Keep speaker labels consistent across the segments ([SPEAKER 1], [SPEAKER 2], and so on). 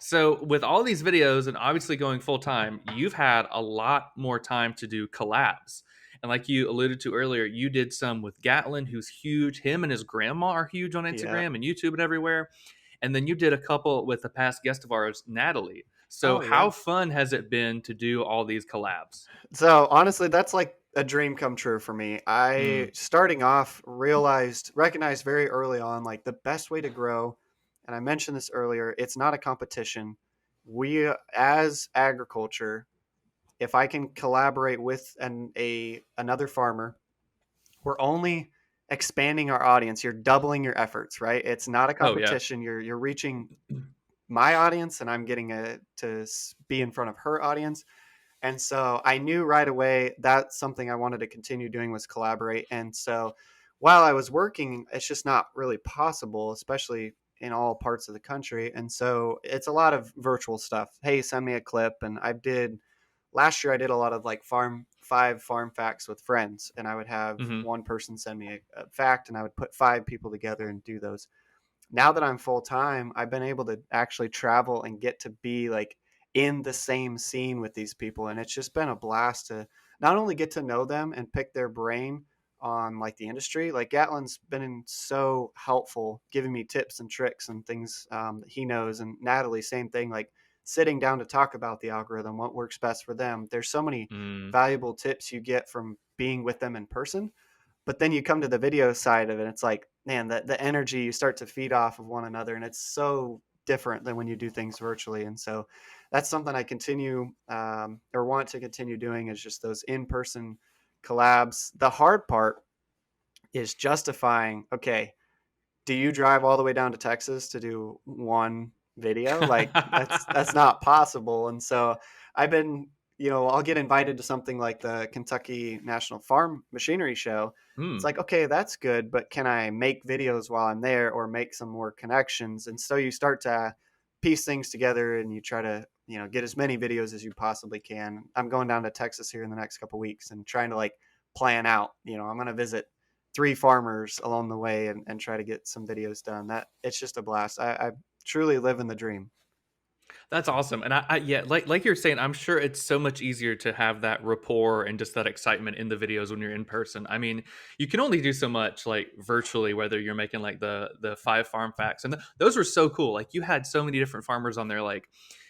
[SPEAKER 1] So with all these videos and obviously going full time, you've had a lot more time to do collabs. And like you alluded to earlier, you did some with Gatlin, who's huge. Him and his grandma are huge on
[SPEAKER 2] Yeah.
[SPEAKER 1] Instagram and YouTube and everywhere. And then you did a couple with a past guest of ours, Natalie. So
[SPEAKER 2] Oh, yeah.
[SPEAKER 1] how fun has it been to do all these collabs?
[SPEAKER 2] So honestly, that's like a dream come true for me.
[SPEAKER 1] Mm.
[SPEAKER 2] I starting off recognized very early on like the best way to grow, and I mentioned this earlier, it's not a competition. We as agriculture, if I can collaborate with a another farmer, we're only expanding our audience. You're doubling your efforts, right? It's not a
[SPEAKER 1] Oh yeah.
[SPEAKER 2] competition. You're reaching my audience and I'm getting be in front of her audience. And so I knew right away that's something I wanted to continue doing was collaborate. And so while I was working, it's just not really possible, especially in all parts of the country. And so it's a lot of virtual stuff. Hey, send me a clip. And I did last year, I did a lot of like five farm facts with friends. And I would have
[SPEAKER 1] Hmm.
[SPEAKER 2] one person send me a fact and I would put five people together and do those. Now that I'm full time, I've been able to actually travel and get to be like in the same scene with these people. And it's just been a blast to not only get to know them and pick their brain on like the industry, like Gatlin's been so helpful, giving me tips and tricks and things that he knows. And Natalie, same thing, like sitting down to talk about the algorithm, what works best for them. There's so many
[SPEAKER 1] Mm.
[SPEAKER 2] valuable tips you get from being with them in person, but then you come to the video side of it, it's like, man, the energy you start to feed off of one another, and it's so different than when you do things virtually. And so that's something I continue or want to continue doing is just those in-person collabs. The hard part is justifying, okay, do you drive all the way down to Texas to do one video? Like that's not possible. And so I've been, I'll get invited to something like the Kentucky National Farm Machinery Show. It's
[SPEAKER 1] Mm.
[SPEAKER 2] like, okay, that's good, but can I make videos while I'm there or make some more connections? And so you start to piece things together and you try to, get as many videos as you possibly can. I'm going down to Texas here in the next couple weeks and trying to like plan out, I'm going to visit three farmers along the way and try to get some videos done. That it's just a blast. I truly live in the dream.
[SPEAKER 1] That's awesome, and yeah, like you're saying, I'm sure it's so much easier to have that rapport and just that excitement in the videos when you're in person. I mean, you can only do so much like virtually, whether you're making like the five farm facts, and those were so cool. Like you had so many different farmers on there, like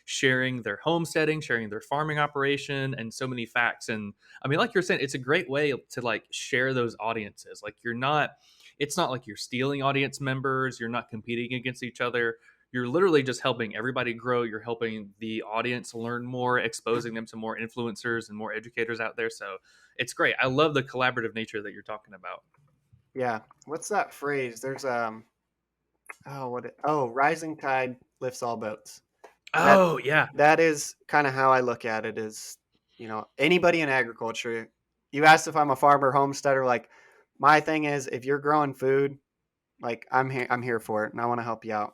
[SPEAKER 1] sharing their homesteading, sharing their farming operation, and so many facts. And I mean, like you're saying, it's a great way to like share those audiences. Like you're not. It's not like you're stealing audience members. You're not competing against each other. You're literally just helping everybody grow. You're helping the audience learn more, exposing them to more influencers and more educators out there. So it's great. I love the collaborative nature that you're talking about.
[SPEAKER 2] Yeah. What's that phrase? There's rising tide lifts all boats. That
[SPEAKER 1] Oh yeah.
[SPEAKER 2] that is kind of how I look at it is, anybody in agriculture, you asked if I'm a farmer homesteader, like my thing is if you're growing food, like I'm here for it and I want to help you out.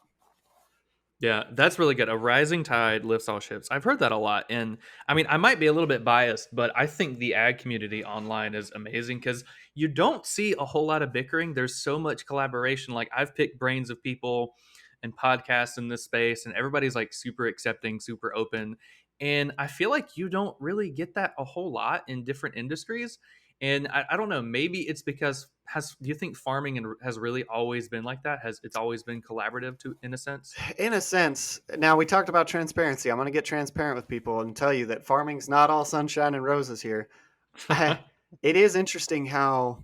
[SPEAKER 1] Yeah, that's really good. A rising tide lifts all ships. I've heard that a lot. And I mean, I might be a little bit biased, but I think the ag community online is amazing because you don't see a whole lot of bickering. There's so much collaboration. Like, I've picked brains of people and podcasts in this space, and everybody's like super accepting, super open. And I feel like you don't really get that a whole lot in different industries. And I don't know, maybe it's because do you think has really always been like that? Has it's always been collaborative to in a sense?
[SPEAKER 2] In a sense, now we talked about transparency. I'm going to get transparent with people and tell you that farming's not all sunshine and roses here. It is interesting how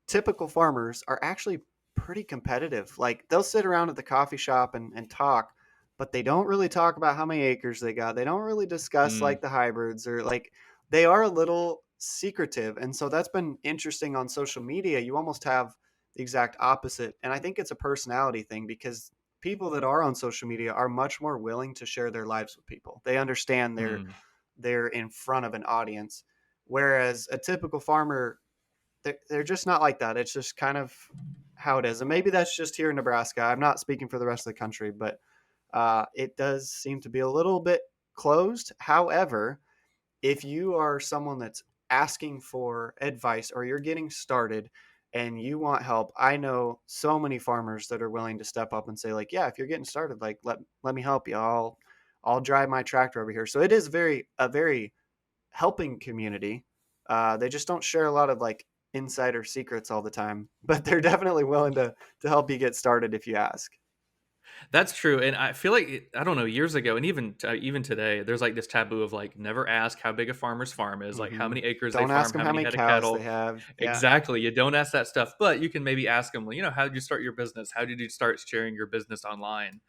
[SPEAKER 2] typical farmers are actually pretty competitive. Like they'll sit around at the coffee shop and talk, but they don't really talk about how many acres they got. They don't really discuss
[SPEAKER 1] Mm,
[SPEAKER 2] like the hybrids or like they are a little secretive. And so that's been interesting on social media. You almost have the exact opposite. And I think it's a personality thing because people that are on social media are much more willing to share their lives with people. They understand
[SPEAKER 1] mm.
[SPEAKER 2] they're in front of an audience. Whereas a typical farmer, they're just not like that. It's just kind of how it is. And maybe that's just here in Nebraska. I'm not speaking for the rest of the country, but it does seem to be a little bit closed. However, if you are someone that's asking for advice or you're getting started and you want help, I know so many farmers that are willing to step up and say like, yeah, if you're getting started, like let me help you. I'll drive my tractor over here. So it is a very helping community. They just don't share a lot of like insider secrets all the time, but they're definitely willing to help you get started if you ask.
[SPEAKER 1] That's true, and I feel like I don't know, years ago, and even today, there's like this taboo of like never ask how big a farmer's farm is, like how
[SPEAKER 2] Hmm.
[SPEAKER 1] many acres they
[SPEAKER 2] Don't ask
[SPEAKER 1] farm,
[SPEAKER 2] them
[SPEAKER 1] how
[SPEAKER 2] how
[SPEAKER 1] many
[SPEAKER 2] many
[SPEAKER 1] head of
[SPEAKER 2] cows they
[SPEAKER 1] cattle.
[SPEAKER 2] have. Yeah.
[SPEAKER 1] Exactly, you don't ask that stuff, but you can maybe ask them, well, how did you start your business? How did you start sharing your business online?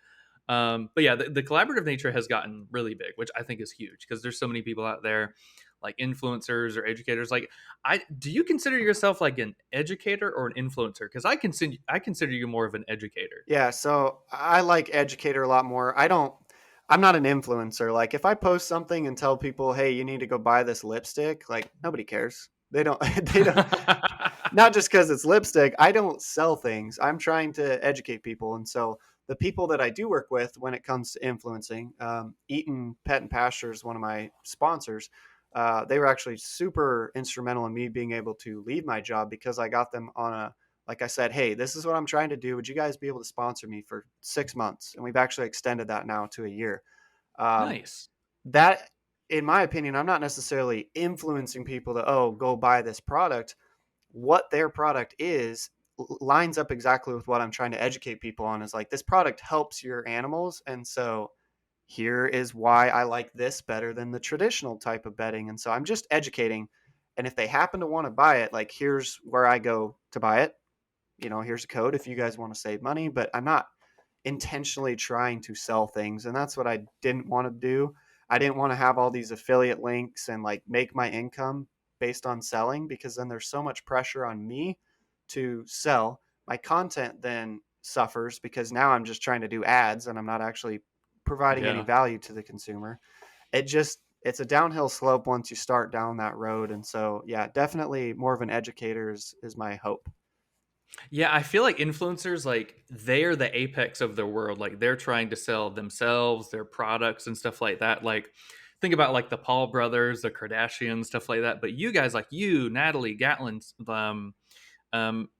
[SPEAKER 1] But yeah, the collaborative nature has gotten really big, which I think is huge because there's so many people out there, like influencers or educators. Like, I do you consider yourself like an educator or an influencer? Because I consider you more of an educator.
[SPEAKER 2] Yeah, so I like Educator a lot more. I'm not an influencer. Like if I post something and tell people, "Hey, you need to go buy this lipstick," like nobody cares. They don't they don't not just cuz it's lipstick. I don't sell things. I'm trying to educate people. And so the people that I do work with when it comes to influencing, Eaton Pet and Pasture is one of my sponsors. They were actually super instrumental in me being able to leave my job because I got them on a like I said, hey, this is what I'm trying to do. Would you guys be able to sponsor me for 6 months? And we've actually extended that now to a year. Um,
[SPEAKER 1] Nice.
[SPEAKER 2] that, in my opinion, I'm not necessarily influencing people to, oh, go buy this product. What their product is lines up exactly with what I'm trying to educate people on is like, this product helps your animals. And so here is why I like this better than the traditional type of bedding. And so I'm just educating. And if they happen to want to buy it, like, here's where I go to buy it. Here's a code if you guys want to save money, but I'm not intentionally trying to sell things. And that's what I didn't want to do. I didn't want to have all these affiliate links and like make my income based on selling because then there's so much pressure on me to sell. My content then suffers because now I'm just trying to do ads and I'm not actually providing any
[SPEAKER 1] Yeah.
[SPEAKER 2] value to the consumer. It's a downhill slope once you start down that road. And so, yeah, definitely more of an educator is my hope.
[SPEAKER 1] Yeah, I feel like influencers, like they're the apex of their world. Like they're trying to sell themselves, their products, and stuff like that. Like think about like the Paul brothers, the Kardashians, stuff like that. But you guys, like you, Natalie, Gatlin,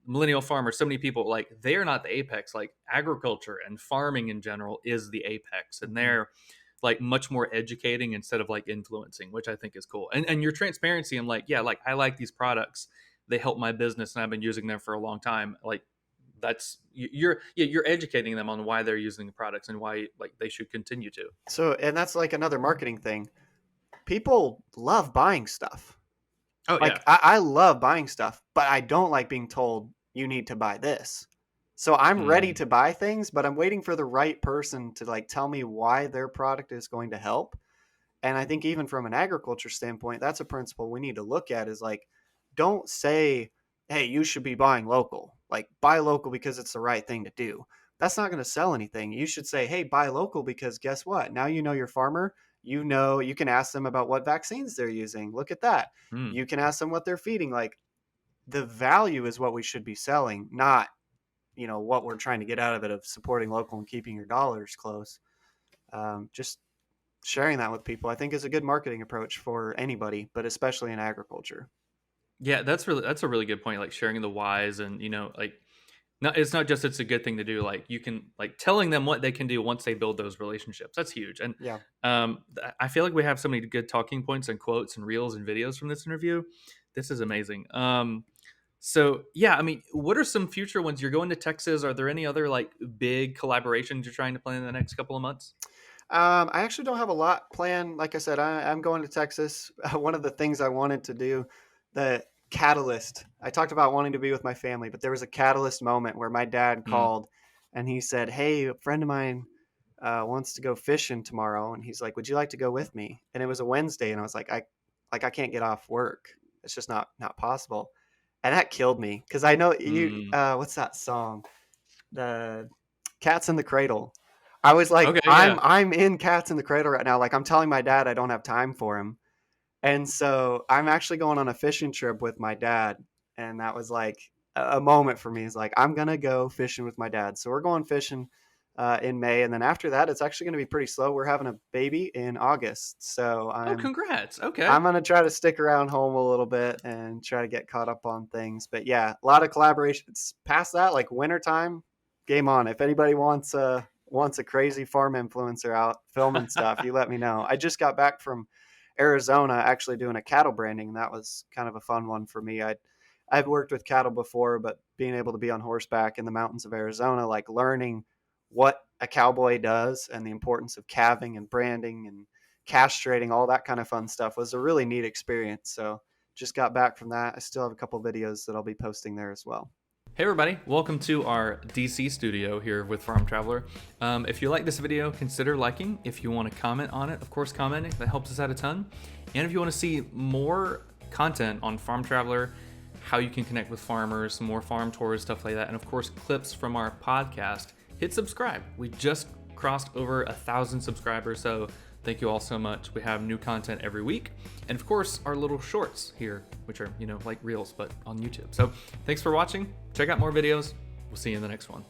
[SPEAKER 1] millennial farmers, so many people, like they're not the apex. Like agriculture and farming in general is the apex, and
[SPEAKER 2] Mhm.
[SPEAKER 1] they're like much more educating instead of like influencing, which I think is cool. And your transparency, I'm like, yeah, like I like these products. They help my business, and I've been using them for a long time. Like you're educating them on why they're using the products and why like they should continue to.
[SPEAKER 2] So, and that's like another marketing thing. People love buying stuff.
[SPEAKER 1] Oh
[SPEAKER 2] Like
[SPEAKER 1] yeah.
[SPEAKER 2] I love buying stuff, but I don't like being told you need to buy this. So I'm ready
[SPEAKER 1] Mm,
[SPEAKER 2] to buy things, but I'm waiting for the right person to like tell me why their product is going to help. And I think even from an agriculture standpoint, that's a principle we need to look at is like, don't say, hey, you should be buying local. Like, buy local because it's the right thing to do. That's not going to sell anything. You should say, hey, buy local because guess what? Now you know your farmer. You can ask them about what vaccines they're using. Look at that.
[SPEAKER 1] mm.
[SPEAKER 2] You can ask them what they're feeding. Like, the value is what we should be selling, not, what we're trying to get out of it of supporting local and keeping your dollars close. Just sharing that with people, I think, is a good marketing approach for anybody, but especially in agriculture.
[SPEAKER 1] Yeah, that's a really good point. Like sharing the whys, and like no, it's not just it's a good thing to do. Like you can like telling them what they can do once they build those relationships. That's huge. And
[SPEAKER 2] Yeah.
[SPEAKER 1] I feel like we have so many good talking points and quotes and reels and videos from this interview. This is amazing. So yeah, I mean, what are some future ones? You're going to Texas. Are there any other like big collaborations you're trying to plan in the next couple of months?
[SPEAKER 2] I actually don't have a lot planned. Like I said, I'm going to Texas. One of the things I wanted to do, the catalyst, I talked about wanting to be with my family, but there was a catalyst moment where my dad
[SPEAKER 1] Mm,
[SPEAKER 2] called and he said, hey, a friend of mine wants to go fishing tomorrow. And he's like, would you like to go with me? And it was a Wednesday. And I was like, I can't get off work. It's just not possible. And that killed me because I know
[SPEAKER 1] mm.
[SPEAKER 2] what's that song? The Cats in the Cradle. I was like,
[SPEAKER 1] Okay,
[SPEAKER 2] I'm
[SPEAKER 1] yeah.
[SPEAKER 2] I'm in Cats in the Cradle right now. Like I'm telling my dad I don't have time for him. And so I'm actually going on a fishing trip with my dad. And that was like a moment for me. Is like, I'm gonna go fishing with my dad. So we're going fishing in May, and then after that, it's actually gonna be pretty slow. We're having a baby in August. So
[SPEAKER 1] Oh,
[SPEAKER 2] I'm
[SPEAKER 1] congrats. Okay.
[SPEAKER 2] I'm gonna try to stick around home a little bit and try to get caught up on things. But yeah, a lot of collaborations. Past that, like wintertime, game on. If anybody wants wants a crazy farm influencer out filming stuff, you let me know. I just got back from Arizona actually doing a cattle branding, and that was kind of a fun one for me. I've worked with cattle before, but being able to be on horseback in the mountains of Arizona, like learning what a cowboy does and the importance of calving and branding and castrating, all that kind of fun stuff was a really neat experience. So just got back from that. I still have a couple videos that I'll be posting there as well.
[SPEAKER 1] Hey everybody, welcome to our DC studio here with Farm Traveler. If you like this video, consider liking. If you want to comment on it, of course commenting, that helps us out a ton. And if you want to see more content on Farm Traveler, how you can connect with farmers, more farm tours, stuff like that, and of course clips from our podcast, hit subscribe. We just crossed over 1,000 subscribers, so thank you all so much. We have new content every week. And of course, our little shorts here, which are, like reels, but on YouTube. So thanks for watching. Check out more videos. We'll see you in the next one.